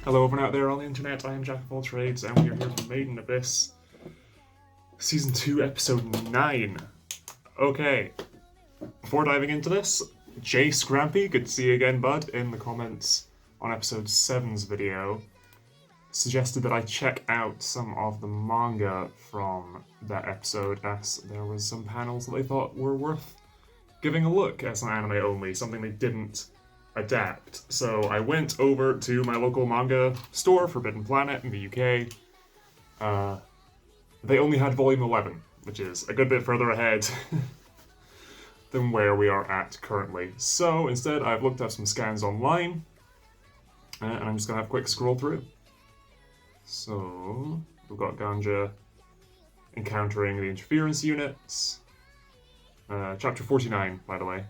Hello everyone out there on the internet, I am Jack of all trades and we are here for Made in Abyss Season 2 Episode 9. Okay, before diving into this, Jay Scrampy, good to see you again bud, in the comments on Episode 7's video, suggested that I check out some of the manga from that episode as there was some panels that they thought were worth giving a look as an anime only, something they didn't adapt. So I went over to my local manga store, Forbidden Planet in the UK. They only had volume 11, which is a good bit further ahead than where we are at currently. So instead I've looked up some scans online, and I'm just going to have a quick scroll through. So we've got Ganja encountering the interference units. Chapter 49, by the way.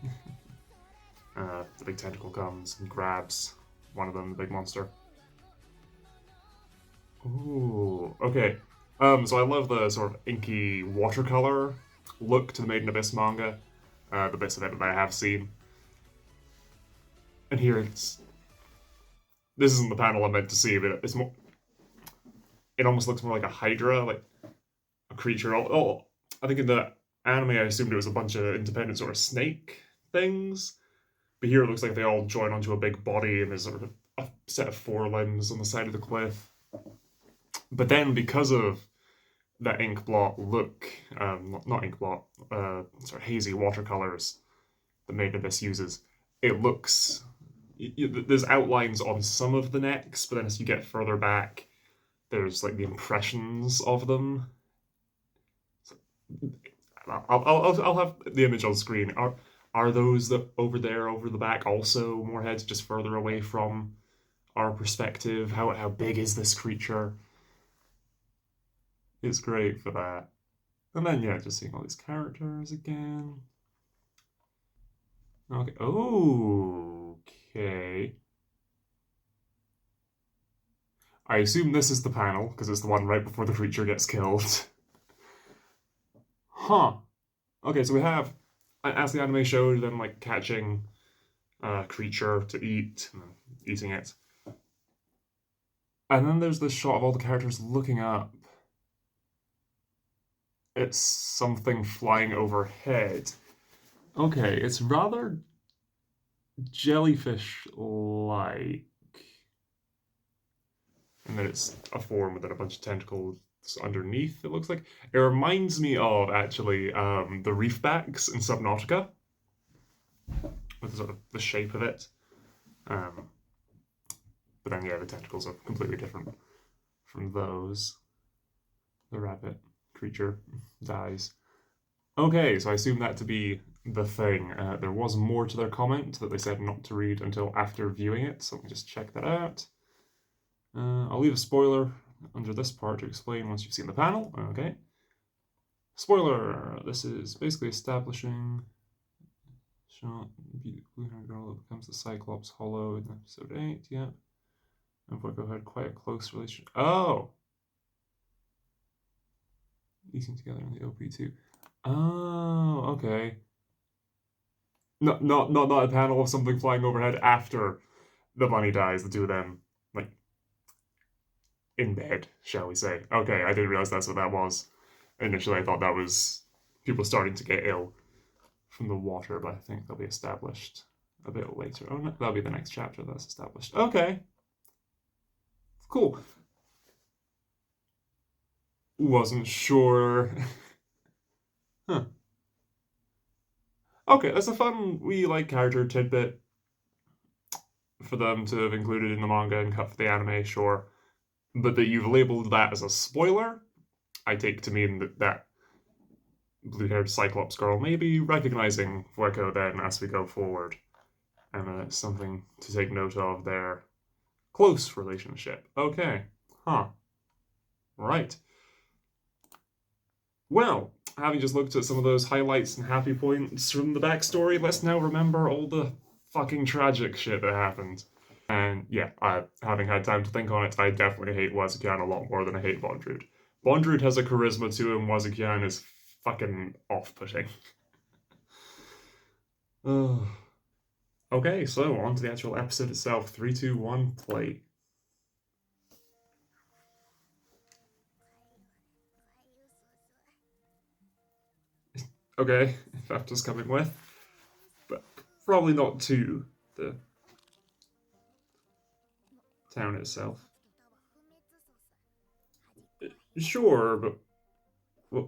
The big tentacle comes and grabs one of them, the big monster. Ooh, okay. So I love the sort of inky watercolor look to the Made in Abyss manga, the bits of it that I have seen. And here it's... This isn't the panel I meant to see, but it's more... It almost looks more like a hydra, like a creature. Oh, I think in the anime I assumed it was a bunch of independent sort of snake things. But here it looks like they all join onto a big body and there's sort of a set of forelimbs on the side of the cliff. But then because of that ink blot look, not ink blot, sort of hazy watercolors that Made in Abyss uses, it looks... There's outlines on some of the necks, but then as you get further back, there's like the impressions of them. I'll have the image on screen. Are those that over there, over the back, also more heads just further away from our perspective? How big is this creature? It's great for that. And then, yeah, just seeing all these characters again. Okay. Okay. I assume this is the panel, because it's the one right before the creature gets killed. Huh. Okay, so we have... As the anime showed, them like catching a creature to eat and then eating it. And then there's this shot of all the characters looking up. It's something flying overhead. Okay, it's rather jellyfish-like. And then it's a form with a bunch of tentacles underneath, it looks like. It reminds me of, actually, the reefbacks in Subnautica, with sort of the shape of it. But then, yeah, the tentacles are completely different from those. The rabbit creature dies. Okay, so I assume that to be the thing. There was more to their comment that they said not to read until after viewing it, so let me just check that out. I'll leave a spoiler under this part to explain once you've seen the panel. Okay. Spoiler! This is basically establishing shot blue-haired girl that becomes the Cyclops Hollow in episode 8, yeah. And Voico had quite a close relationship. Oh! Eating together in the OP2. Oh, okay. Not a panel of something flying overhead after the bunny dies, the two of them, like, in bed, shall we say. Okay, I didn't realize that's what that was. Initially, I thought that was people starting to get ill from the water, but I think they'll be established a bit later. Oh, no, that'll be the next chapter that's established. Okay. Cool. Wasn't sure. Huh. Okay, that's a fun, wee, like, character tidbit for them to have included in the manga and cut for the anime, sure. But that you've labeled that as a spoiler, I take to mean that blue-haired Cyclops girl may be recognizing Fueko then as we go forward. And it's something to take note of their close relationship. Okay. Huh. Right. Well, having just looked at some of those highlights and happy points from the backstory, let's now remember all the fucking tragic shit that happened. And yeah, having had time to think on it, I definitely hate Wazukyan a lot more than I hate Bondrewd. Bondrewd has a charisma to him, Wazukyan is fucking off-putting. Okay, so on to the actual episode itself. 3, 2, 1, play. Okay, if After's coming with. But probably not to the town itself. Sure, but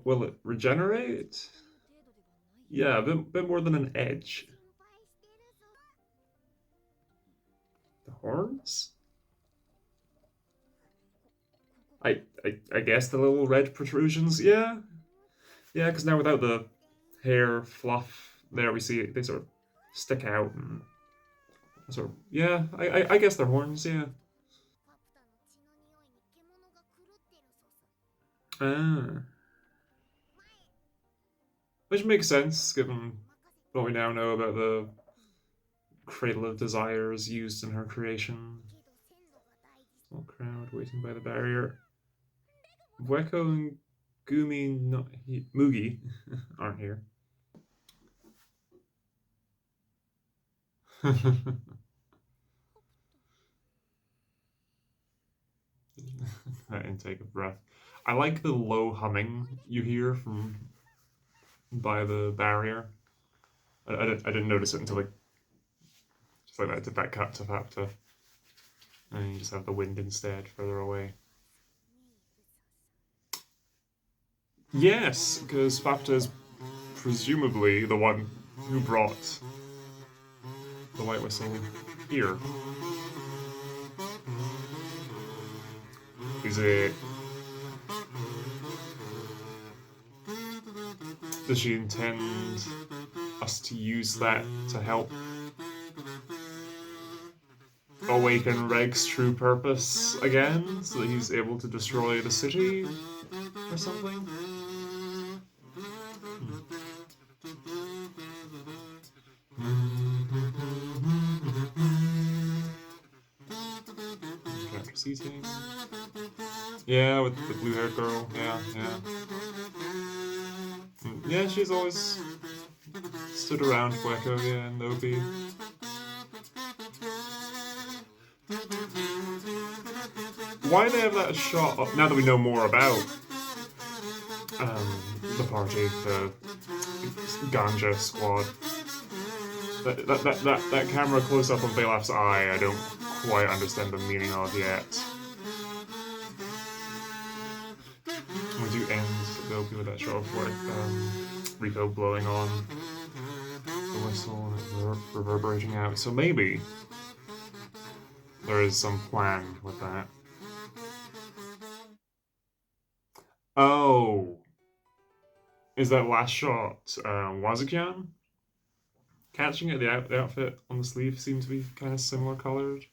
will it regenerate? Yeah, a bit more than an edge. The horns? I guess the little red protrusions, yeah. Yeah, because now without the hair fluff, there we see they sort of stick out and sort of, yeah, I guess they're horns, yeah. Ah. Which makes sense, given what we now know about the Cradle of Desires used in her creation. Small crowd waiting by the barrier. Weko and Gumi no, Mugi aren't here. That intake of breath. I like the low humming you hear from by the barrier. I didn't notice it until like just like that did that cut to Fapta. And you just have the wind instead further away. Yes, because Fapta is presumably the one who brought the white whistle here. Is it... Does she intend us to use that to help awaken Reg's true purpose again, so that he's able to destroy the city or something? Character seating. Yeah, with the blue-haired girl. Yeah. Yeah, she's always stood around Weko, yeah, and Nobi. Why they have that shot of, now that we know more about the party, the Ganja squad, that camera close up of Balaf's eye, I don't quite understand the meaning of yet. We do end Nobi with that shot of Rico blowing on the whistle and reverberating out. So maybe there is some plan with that. Oh, is that last shot Wazukyan? Catching it, the outfit on the sleeve seemed to be kind of similar colored.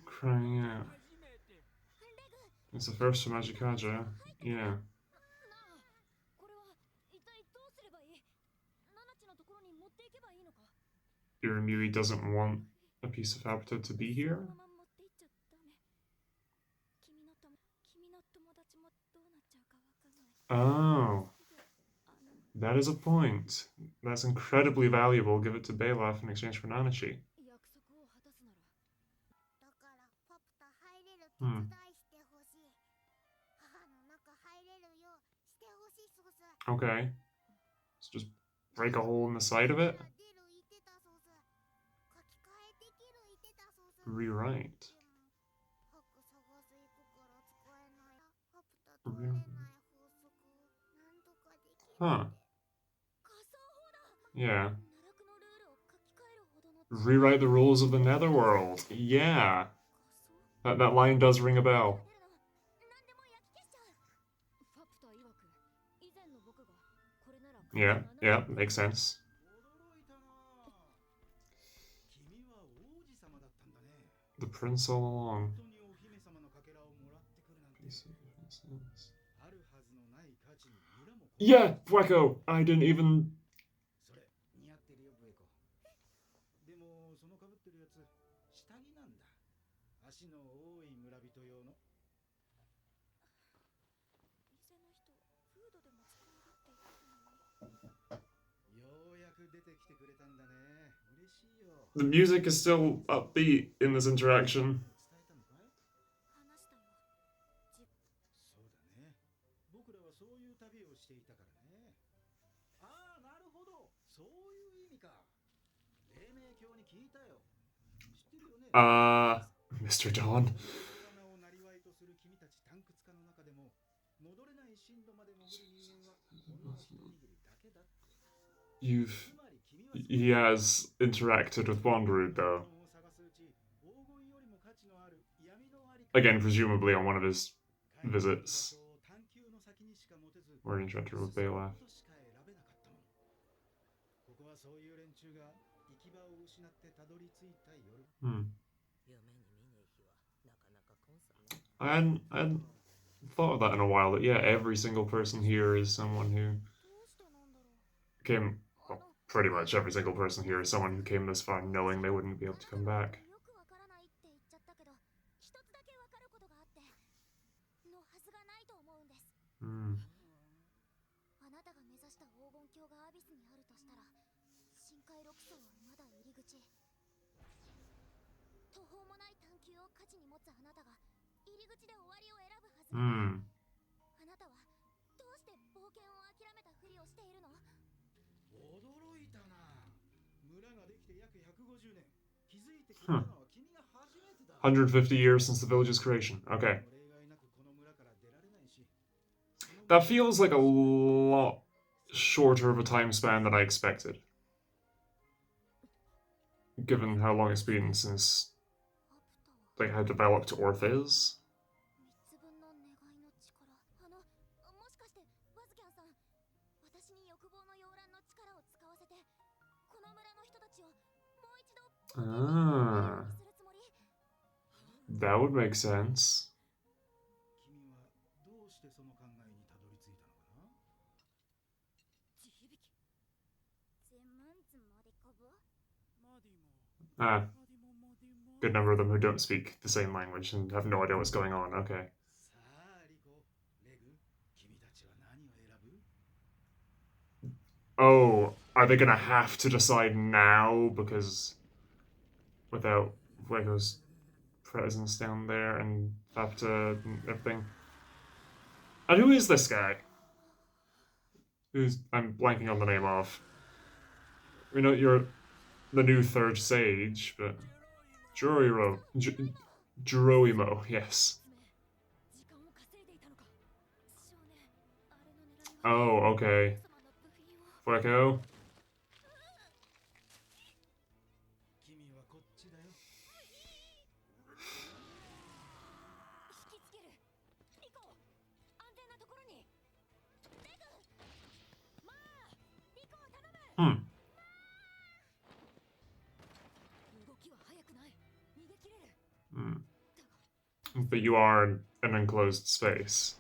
Crying out. It's the first for Magikaja. Yeah. Irimui doesn't want a piece of habitat to be here? Oh. That is a point. That's incredibly valuable. Give it to Balaf in exchange for Nanachi. Okay. Let's just break a hole in the side of it. Rewrite. Huh. Yeah. Rewrite the rules of the Netherworld. Yeah. That line does ring a bell. Yeah, makes sense. The prince all along. Yeah, Weko! I didn't even... The music is still upbeat in this interaction. Mr. Dawn. He has interacted with Wanderoot though. Again, presumably on one of his visits. Where he interacted with Balaf. I hadn't thought of that in a while, that yeah, every single person here is someone who came, well, pretty much every single person here is someone who came this far knowing they wouldn't be able to come back. Huh. 150 years since the village's creation. Okay. That feels like a lot shorter of a time span than I expected. Given how long it's been since, like, how developed Orth is. Ah. That would make sense. Ah. Good number of them who don't speak the same language and have no idea what's going on. Okay. Oh, are they gonna have to decide now? Because without Fuego's presence down there and Fapta and everything. And who is this guy? Who's I'm blanking on the name of. We know you're the new third sage, but Jeroimo, yes. Oh, okay. Fuego. But you are in an enclosed space.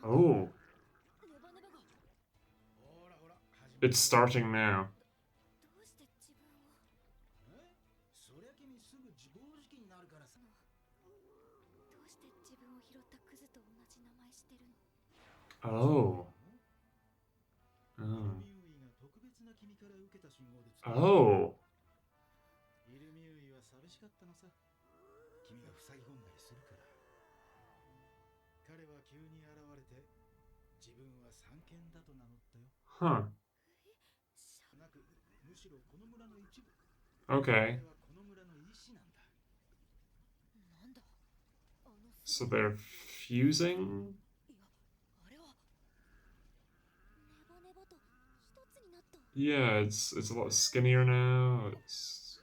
Oh. It's starting now. Oh. Oh. Oh. Huh. Okay. So they're fusing? Yeah, it's a lot skinnier now. It's...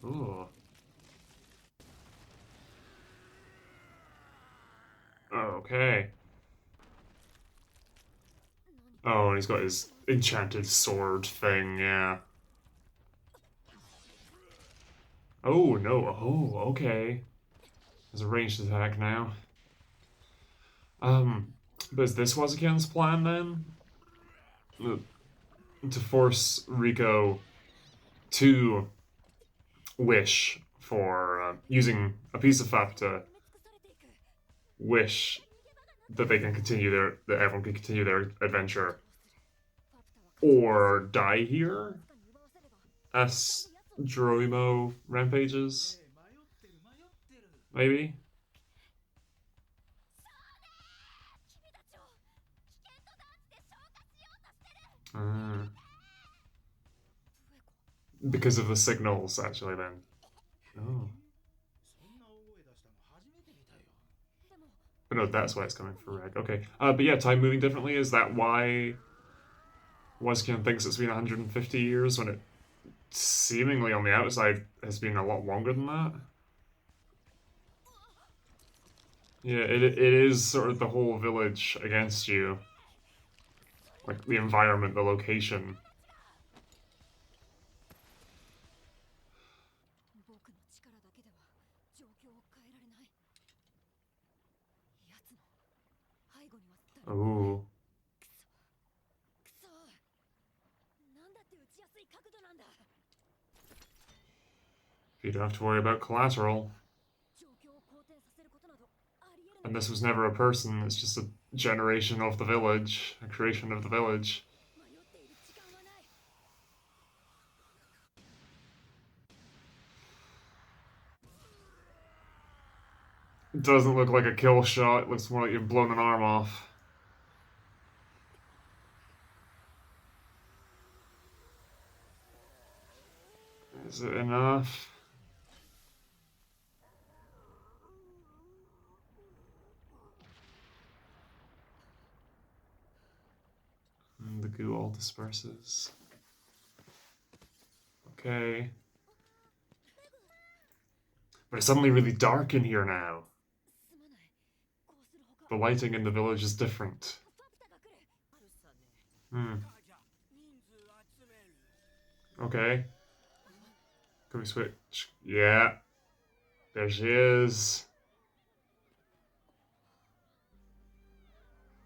Oh. Okay. Oh, and he's got his enchanted sword thing, yeah. Oh, no. Oh, okay. There's a ranged attack now. But is this Wazukian's plan, then? To force Rico to wish for, using a piece of FAP to wish that they can continue that everyone can continue their adventure or die here as Joroimo rampages. Maybe. Uh, because of the signals, actually, then. Oh. But no, that's why it's coming for Reg. Okay. But yeah, time moving differently. Is that why Wazukian thinks it's been 150 years when it seemingly on the outside has been a lot longer than that? Yeah, it is sort of the whole village against you. Like the environment, the location. Ooh. You don't have to worry about collateral. And this was never a person, it's just a generation of the village, a creation of the village. It doesn't look like a kill shot, it looks more like you've blown an arm off. Is it enough? And the goo all disperses. Okay. But it's suddenly really dark in here now. The lighting in the village is different. Hmm. Okay. Can we switch? Yeah. There she is.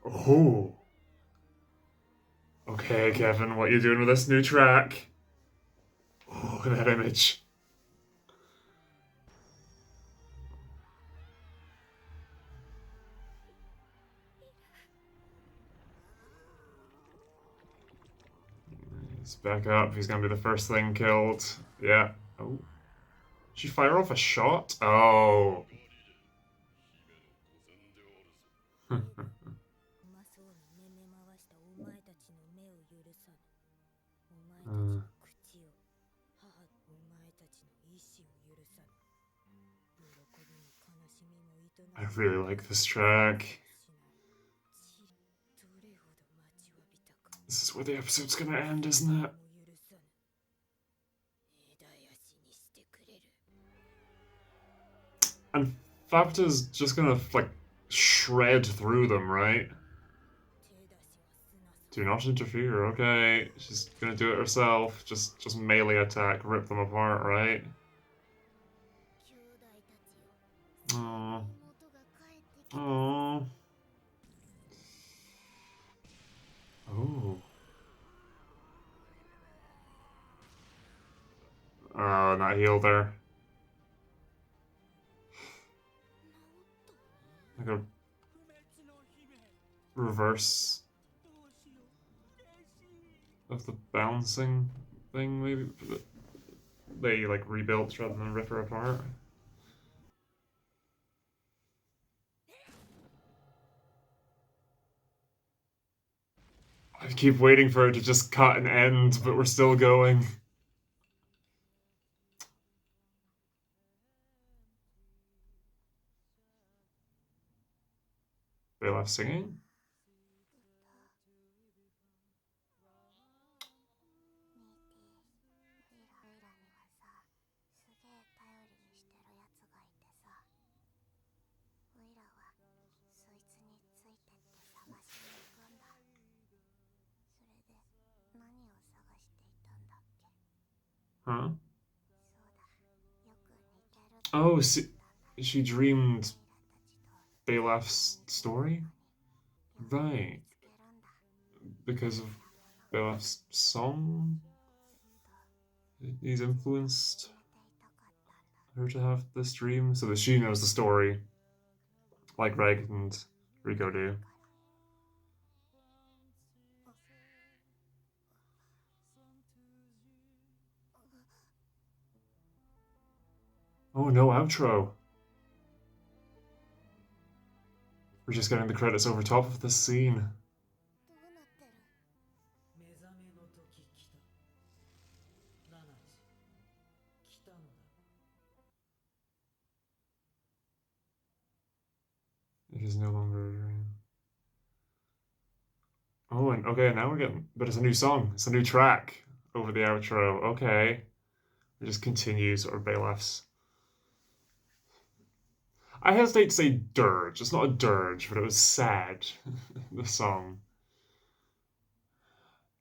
Oh. Okay, Kevin, what are you doing with this new track? Oh, that image. He's back up. He's gonna be the first thing killed. Yeah. Oh. Did she fire off a shot? Oh. uh, I really like this track. This is where the episode's gonna end, isn't it? And Fabta's just gonna, like, shred through them, right? Do not interfere, okay. She's gonna do it herself. Just melee attack, rip them apart, right? Aww. Aww. Oh. Oh, not healed her. Like a reverse of the bouncing thing, maybe? They, like, rebuilt rather than rip her apart. I keep waiting for it to just cut and end, but we're still going. They left singing? Huh? Oh, she dreamed Balaf's story? Right. Because of Balaf's song? He's influenced her to have this dream so that she knows the story, like Reg and Rico do. Oh, no outro. We're just getting the credits over top of this scene. It is no longer a dream. Oh, and okay, now we're getting... But it's a new song. It's a new track over the outro. Okay. It just continues, sort of Balef's. I hesitate to say dirge. It's not a dirge, but it was sad, the song.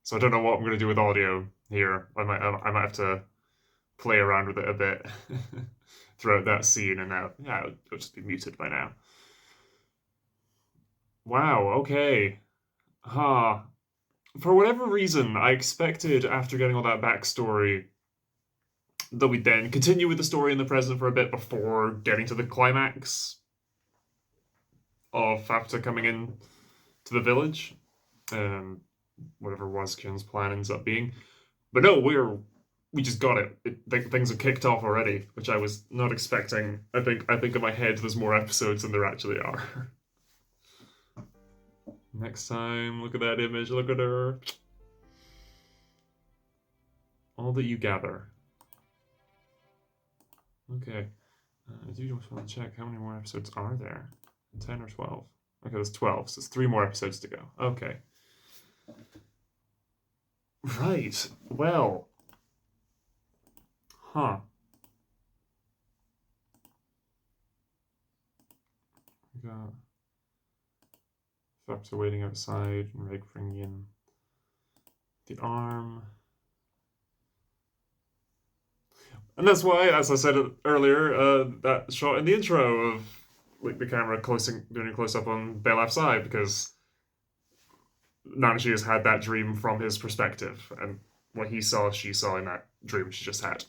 So I don't know what I'm going to do with audio here. I might have to play around with it a bit throughout that scene, and now, yeah, it'll just be muted by now. Wow, okay. Huh. For whatever reason, I expected after getting all that backstory that we'd then continue with the story in the present for a bit before getting to the climax of Fapta coming in to the village. Whatever Wazkin's plan ends up being. But no, we just got it. Things have kicked off already, which I was not expecting. I think in my head there's more episodes than there actually are. Next time, look at that image. Look at her. All that you gather. Okay. I do just want to check how many more episodes are there. 10 or 12? Okay, there's 12, so it's 3 more episodes to go. Okay. Right. Well. Huh. We got Fapta waiting outside and Reg bringing in the arm. And that's why, as I said earlier, that shot in the intro of like the camera doing a close up on Belaf's eye, because Nanashi has had that dream from his perspective, and what he saw, she saw in that dream she just had.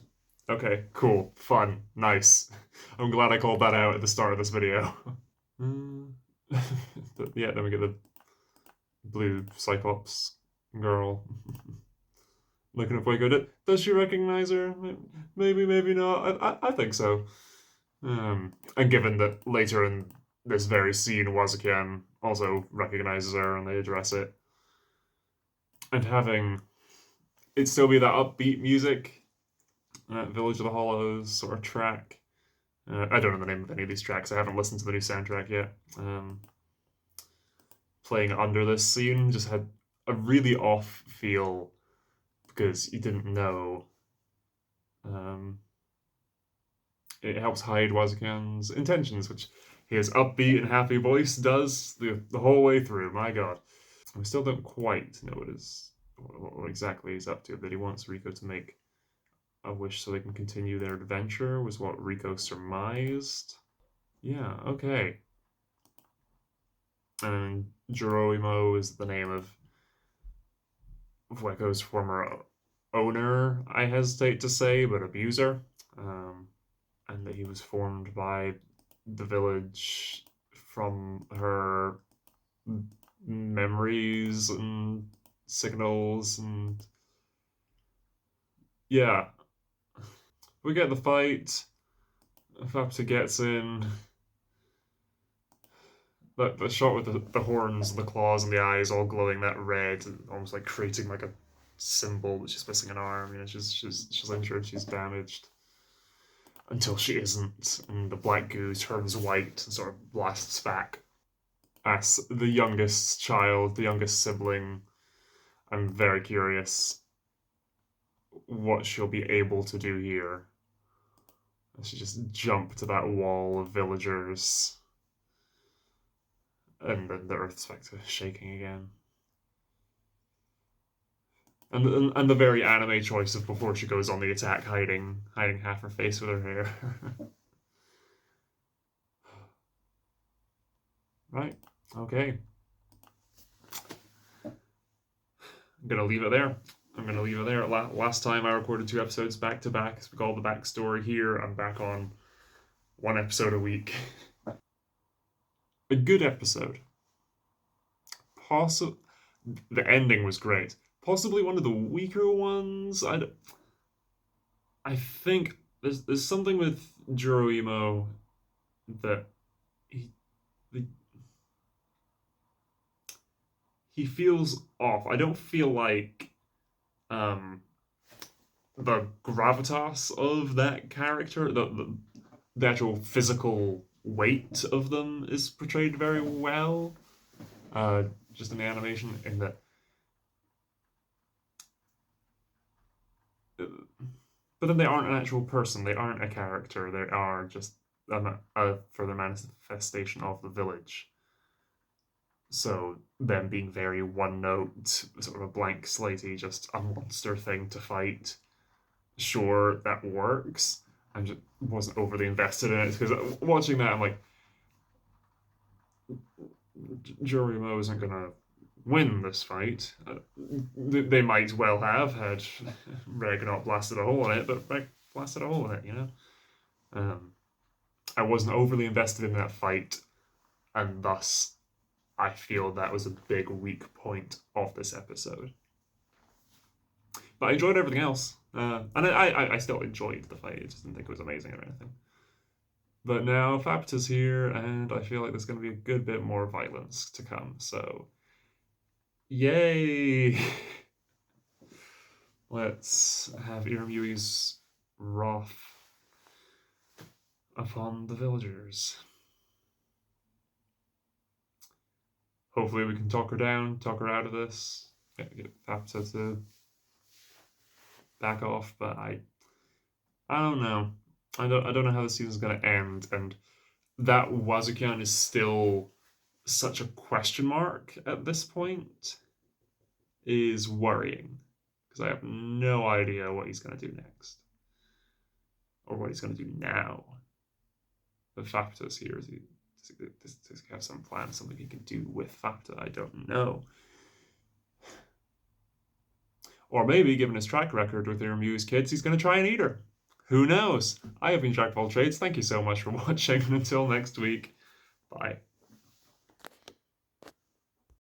Okay, cool, fun, nice. I'm glad I called that out at the start of this video. Yeah, then we get the blue Cyclops girl. Looking at Fuego. Does she recognize her? Maybe, maybe not. I think so. And given that later in this very scene, Wazukian also recognizes her and they address it. And having it still be that upbeat music, that Village of the Hollows sort of track. I don't know the name of any of these tracks. I haven't listened to the new soundtrack yet. Playing under this scene just had a really off feel because you didn't know. It helps hide Wazukian's intentions, which his upbeat and happy voice does the whole way through. My God. We still don't quite know what exactly he's up to. That he wants Riko to make a wish so they can continue their adventure was what Riko surmised. Yeah, okay. And Jiroimo is the name of Fueco's former owner, I hesitate to say, but abuser. And that he was formed by the village from her memories and signals, and yeah. We get the fight. Fapta gets in. The shot with the horns, the claws, and the eyes all glowing that red, almost like creating like a symbol that she's missing an arm. You know, she's injured, she's damaged. Until she isn't, and the black goo turns white and sort of blasts back. As the youngest child, the youngest sibling, I'm very curious what she'll be able to do here. She just jumped to that wall of villagers, and then the earth's back to shaking again. And the very anime choice of before she goes on the attack, hiding half her face with her hair. Right. Okay. I'm gonna leave it there. Last time I recorded 2 episodes back to back. We got all the backstory here. I'm back on 1 episode a week. A good episode. The ending was great. Possibly one of the weaker ones. I think there's something with Jiroimo that he he feels off. I don't feel like um the gravitas of that character, the actual physical weight of them is portrayed very well. Just in the animation, in that, but then they aren't an actual person. They aren't a character. They are just a further manifestation of the village. So them being very one note, sort of a blank slatey, just a monster thing to fight. Sure, that works. I just wasn't overly invested in it because watching that, I'm like, Jorimo isn't gonna win this fight. They might well have had Reg not blasted a hole in it, but Reg blasted a hole in it, you know? Um, I wasn't overly invested in that fight, and thus I feel that was a big weak point of this episode. But I enjoyed everything else. And I still enjoyed the fight. I just didn't think it was amazing or anything. But now Fapta's here, and I feel like there's going to be a good bit more violence to come. So, yay! Let's have Iramui's wrath upon the villagers. Hopefully we can talk her down, talk her out of this, get Fapta to back off, but I don't know. I don't know how the season's gonna end, and that Wazukyan is still such a question mark at this point is worrying, because I have no idea what he's gonna do next. Or what he's gonna do now. But Fapta's here. Does he have some plan, something he can do with Fapta? I don't know. Or maybe, given his track record with Iramu's kids, he's going to try and eat her. Who knows? I have been Jack of all trades. Thank you so much for watching, and until next week, bye.